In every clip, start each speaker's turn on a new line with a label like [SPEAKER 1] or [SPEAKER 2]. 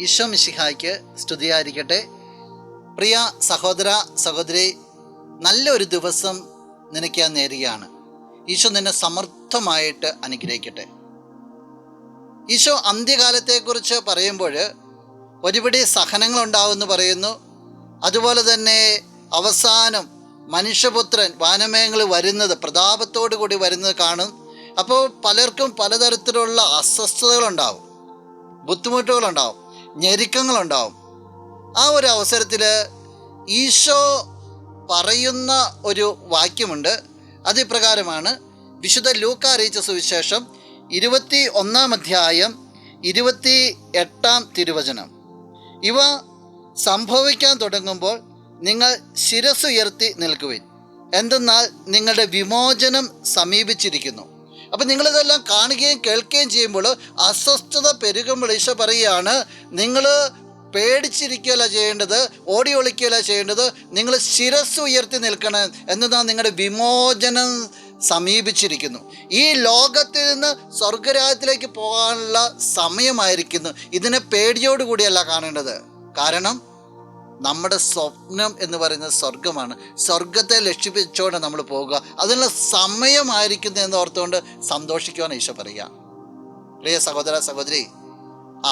[SPEAKER 1] ഈശോ മിശിഹായ്ക്ക് സ്തുതിയായിരിക്കട്ടെ. പ്രിയ സഹോദര സഹോദരി, നല്ലൊരു ദിവസം നിനക്ക് ഞാൻ നേരുകയാണ്. ഈശോ നിന്നെ സമർത്ഥമായിട്ട് അനുഗ്രഹിക്കട്ടെ. ഈശോ അന്ത്യകാലത്തെക്കുറിച്ച് പറയുമ്പോൾ ഒരുപടി സഹനങ്ങളുണ്ടാവുമെന്ന് പറയുന്നു. അതുപോലെ തന്നെ അവസാനം മനുഷ്യപുത്രൻ വാനമേഘങ്ങളിൽ വരുന്നത്, പ്രതാപത്തോടു കൂടി വരുന്നത് കാണും. അപ്പോൾ പലർക്കും പലതരത്തിലുള്ള അസ്വസ്ഥതകളുണ്ടാവും, ബുദ്ധിമുട്ടുകളുണ്ടാവും, ഞെരുക്കങ്ങളുണ്ടാവും. ആ ഒരു അവസരത്തിൽ ഈശോ പറയുന്ന ഒരു വാക്യമുണ്ട്. അത് ഇപ്രകാരമാണ്. വിശുദ്ധ ലൂക്കാ അറിയിച്ച സുവിശേഷം 21 28 തിരുവചനം. ഇവ സംഭവിക്കാൻ തുടങ്ങുമ്പോൾ നിങ്ങൾ ശിരസ്സുയർത്തി നിൽക്കുവിൻ, എന്തെന്നാൽ നിങ്ങളുടെ വിമോചനം സമീപിച്ചിരിക്കുന്നു. അപ്പം നിങ്ങളിതെല്ലാം കാണുകയും കേൾക്കുകയും ചെയ്യുമ്പോൾ അസ്വസ്ഥത പെരുകുമ്പോൾ ഈശോ പറയുകയാണ്, നിങ്ങൾ പേടിച്ചിരിക്കുകയല്ല ചെയ്യേണ്ടത്, ഓടി ഒളിക്കുകയല്ല ചെയ്യേണ്ടത്, നിങ്ങൾ ശിരസ്സ് ഉയർത്തി നിൽക്കണം. എന്നാൽ നിങ്ങളുടെ വിമോചനം സമീപിച്ചിരിക്കുന്നു. ഈ ലോകത്തിൽ നിന്ന് സ്വർഗരാജ്യത്തിലേക്ക് പോകാനുള്ള സമയമായിരിക്കുന്നു. ഇതിനെ പേടിയോടുകൂടിയല്ല കാണേണ്ടത്. കാരണം നമ്മുടെ സ്വപ്നം എന്ന് പറയുന്നത് സ്വർഗമാണ്. സ്വർഗത്തെ ലക്ഷ്യപ്പിച്ചുകൊണ്ട് നമ്മൾ പോകുക, അതിനുള്ള സമയമായിരിക്കുന്നു എന്ന് ഓർത്തുകൊണ്ട് സന്തോഷിക്കുവാൻ ഈശോ പറയുക. പ്രിയ സഹോദര സഹോദരി,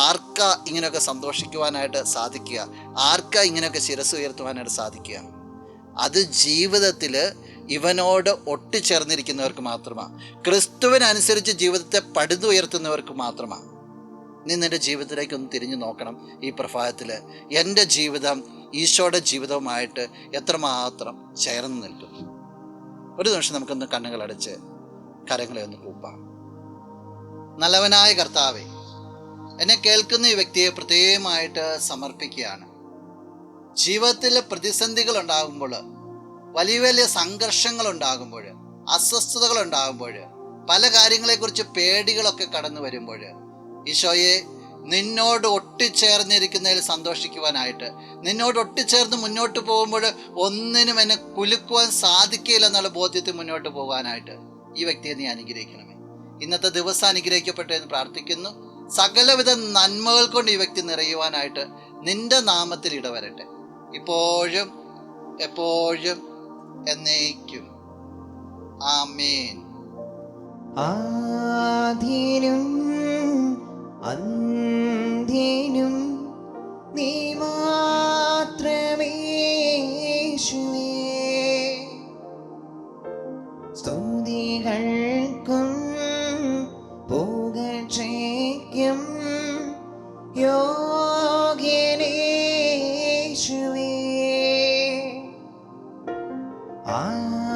[SPEAKER 1] ആർക്കാ ഇങ്ങനെയൊക്കെ സന്തോഷിക്കുവാനായിട്ട് സാധിക്കുക? ആർക്കാ ഇങ്ങനെയൊക്കെ ശിരസ്സ് ഉയർത്തുവാനായിട്ട് സാധിക്കുക? അത് ജീവിതത്തിൽ ഇവനോട് ഒട്ടിച്ചേർന്നിരിക്കുന്നവർക്ക് മാത്രമാണ്. ക്രിസ്തുവിനനുസരിച്ച് ജീവിതത്തെ പടുതുയർത്തുന്നവർക്ക് മാത്രമാണ്. നീ നിൻ്റെ ജീവിതത്തിലേക്ക് ഒന്ന് തിരിഞ്ഞു നോക്കണം. ഈ പ്രഭാതത്തിൽ എൻ്റെ ജീവിതം ഈശോയുടെ ജീവിതവുമായിട്ട് എത്രമാത്രം ചേർന്ന് നിൽക്കുന്നു. ഒരു നിമിഷം നമുക്കൊന്ന് കണ്ണുകളടച്ച് കരങ്ങളെ ഒന്ന് കൂപ്പാം. നല്ലവനായ കർത്താവേ, എന്നെ കേൾക്കുന്ന ഈ വ്യക്തിയെ പ്രത്യേകമായിട്ട് സമർപ്പിക്കുകയാണ്. ജീവിതത്തിൽ പ്രതിസന്ധികൾ ഉണ്ടാകുമ്പോൾ, വലിയ വലിയ സംഘർഷങ്ങൾ ഉണ്ടാകുമ്പോൾ, അസ്വസ്ഥതകൾ ഉണ്ടാകുമ്പോൾ, പല കാര്യങ്ങളെക്കുറിച്ച് പേടികളൊക്കെ കടന്നു വരുമ്പോൾ, ഈശോയെ നിന്നോട് ഒട്ടിച്ചേർന്നിരിക്കുന്നതിൽ സന്തോഷിക്കുവാനായിട്ട്, നിന്നോട് ഒട്ടിച്ചേർന്ന് മുന്നോട്ട് പോകുമ്പോൾ ഒന്നിനും എന്നെ കുലുക്കുവാൻ സാധിക്കില്ല എന്നുള്ള ബോധ്യത്തിൽ മുന്നോട്ട് പോകാനായിട്ട് ഈ വ്യക്തിയെ നീ അനുഗ്രഹിക്കണമേ. ഇന്നത്തെ ദിവസം അനുഗ്രഹിക്കപ്പെട്ടു എന്ന് പ്രാർത്ഥിക്കുന്നു. സകലവിധ നന്മകൾ കൊണ്ട് ഈ വ്യക്തി നിറയുവാനായിട്ട് നിന്റെ നാമത്തിൽ ഇടവരട്ടെ, ഇപ്പോഴും എപ്പോഴും എന്നേക്കും. ആമേൻ.
[SPEAKER 2] ആദിയിലും അന്ത്യനും നീ മാത്രമേ യേശുവേ. സ്തുതികൾക്കും പുകഴ്ചയ്ക്കും യോഗ്യനേ യേശുവേ. ആരാധന